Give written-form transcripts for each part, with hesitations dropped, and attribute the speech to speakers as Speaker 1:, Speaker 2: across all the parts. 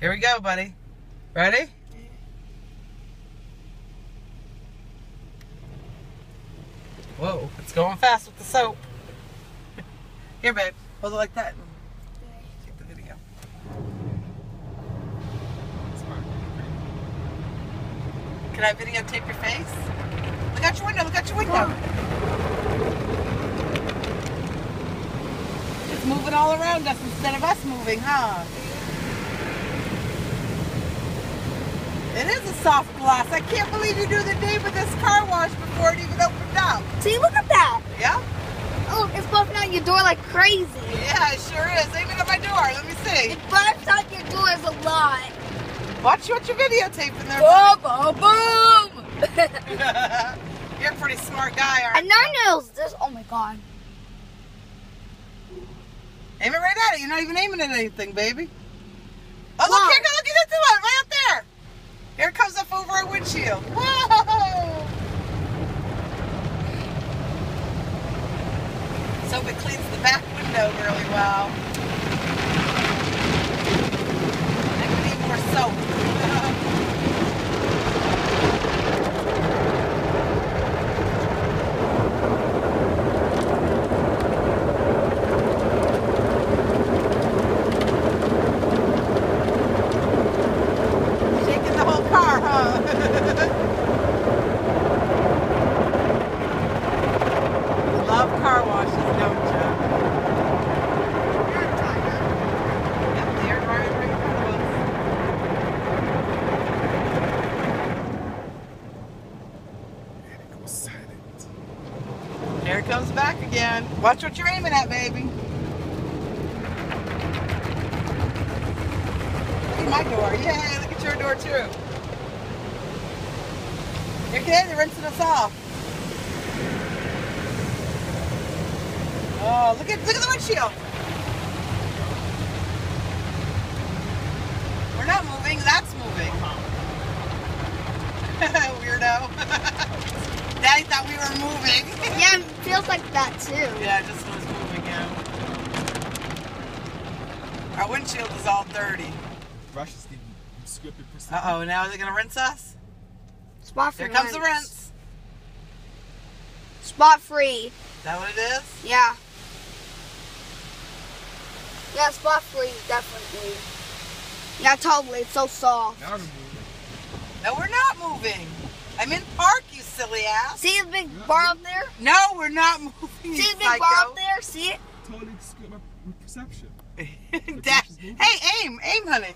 Speaker 1: Here we go, buddy. Ready? Whoa, it's going fast with the soap. Here, babe. Hold it like that. Take the video. Can I videotape your face? Look out your window, look out your window. It's moving all around us instead of us moving, huh? It is a soft glass. I can't believe you knew the name of this car wash before it even opened up.
Speaker 2: See, look at that.
Speaker 1: Yeah?
Speaker 2: Oh, it's bumping out your door like crazy.
Speaker 1: Yeah, it sure is. Aim it at my door. Let me see.
Speaker 2: It bumps out your doors a lot.
Speaker 1: Watch what you're videotaping there.
Speaker 2: Boom, boom, boom.
Speaker 1: You're a pretty smart guy, aren't
Speaker 2: And
Speaker 1: you?
Speaker 2: now knows this. Oh my god.
Speaker 1: Aim it right at it. You're not even aiming at anything, baby. Oh,
Speaker 2: Whoa.
Speaker 1: look, here, look at this one. Right up there. Here it comes up over our windshield. Whoa! So it cleans the back window really well. I we need more soap. Shaking the whole car, huh? Love car washes, don't you? Yep, the air dryer right in front of
Speaker 3: And it goes silent.
Speaker 1: us. There it comes back again. Watch what you're aiming at, baby. Look at my door. Yay, look at your door too. Here, kid, they're rinsing us off. Oh, look at the windshield. We're not moving, that's moving. Weirdo. Daddy thought we were moving.
Speaker 2: Yeah, it feels like that too.
Speaker 1: Yeah, it just was moving, yeah. Our windshield is all dirty.
Speaker 3: Brush is getting scripted.
Speaker 1: Uh-oh, now are they going to rinse us?
Speaker 2: Spot free.
Speaker 1: Here comes the rinse.
Speaker 2: Spot free.
Speaker 1: Is that what it is?
Speaker 2: Yeah. Yeah, spot free, definitely. Yeah, totally. It's so soft.
Speaker 3: Now we're moving.
Speaker 1: No, we're not moving. I'm in park, you silly ass.
Speaker 2: See the big bar up there?
Speaker 1: No, we're not moving, you
Speaker 2: See the big
Speaker 1: psycho.
Speaker 2: bar up there? See it?
Speaker 3: Totally skip my perception.
Speaker 1: Dad, hey, aim, honey.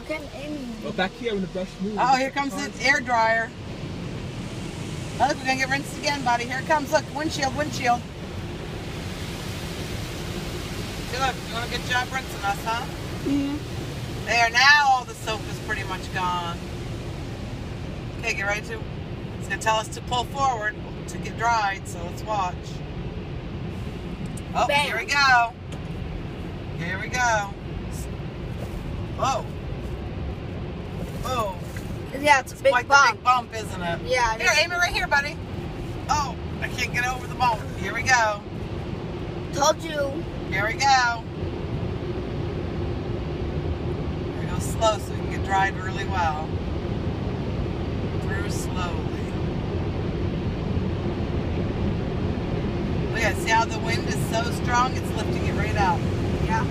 Speaker 2: Okay, Amy.
Speaker 3: Well, back here when the brush moves.
Speaker 1: Oh, here comes the air dryer. Oh, look, we're going to get rinsed again, buddy. Here it comes. Look, windshield. See, look, doing a good job rinsing us, huh?
Speaker 2: Mm-hmm.
Speaker 1: There, now all the soap is pretty much gone. Okay, get ready to... It's going to tell us to pull forward to get dried, so let's watch. Oh,
Speaker 2: Bam.
Speaker 1: Here we go. Here we go. Whoa. Whoa.
Speaker 2: Yeah, it's a big
Speaker 1: Quite
Speaker 2: bump.
Speaker 1: the big bump, isn't it?
Speaker 2: Yeah.
Speaker 1: Here, aim it right here, buddy. Oh, I can't get over the bump. Here we go.
Speaker 2: Told you.
Speaker 1: Here we go. Here we go slow so we can get dried really well. Through slowly. Look at it. See how the wind is so strong? It's lifting it right out.
Speaker 2: Yeah.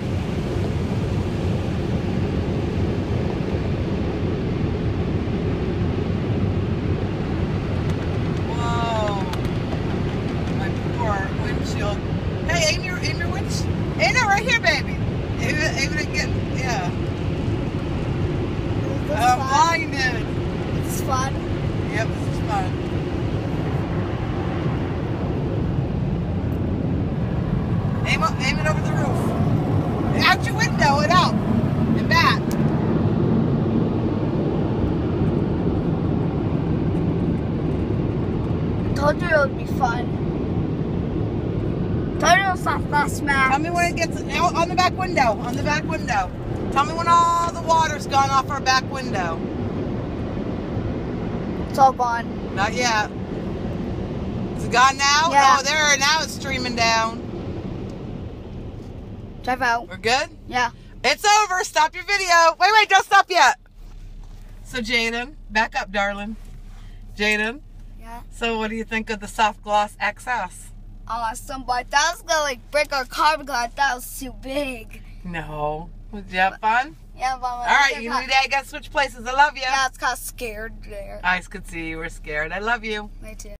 Speaker 1: Whoa. My poor windshield. Hey, aim your windshield. Aim it right here, baby. Aim it again. Yeah. I'm blinded.
Speaker 2: This is fun.
Speaker 1: Yep, this is fun. Aim it over the roof. Out your window and out. And back.
Speaker 2: Told you it would be fun. Told you it was not smash.
Speaker 1: Tell me when it gets out on the back window. On the back window. Tell me when all the water's gone off our back window.
Speaker 2: It's all gone.
Speaker 1: Not yet. Is it gone now?
Speaker 2: Yeah.
Speaker 1: Oh, there. Now it's streaming down.
Speaker 2: Drive out.
Speaker 1: We're good?
Speaker 2: Yeah.
Speaker 1: It's over. Stop your video. Wait, don't stop yet. So, Jayden, back up, darling. Jayden.
Speaker 2: Yeah.
Speaker 1: So, what do you think of the soft gloss XS?
Speaker 2: Awesome, but that was gonna like break our car because that was too big.
Speaker 1: No. Did you have fun?
Speaker 2: Yeah, but
Speaker 1: All right, you need to gotta switch places. I love you.
Speaker 2: Yeah, it's kind of scared there.
Speaker 1: I could see you were scared. I love you.
Speaker 2: Me too.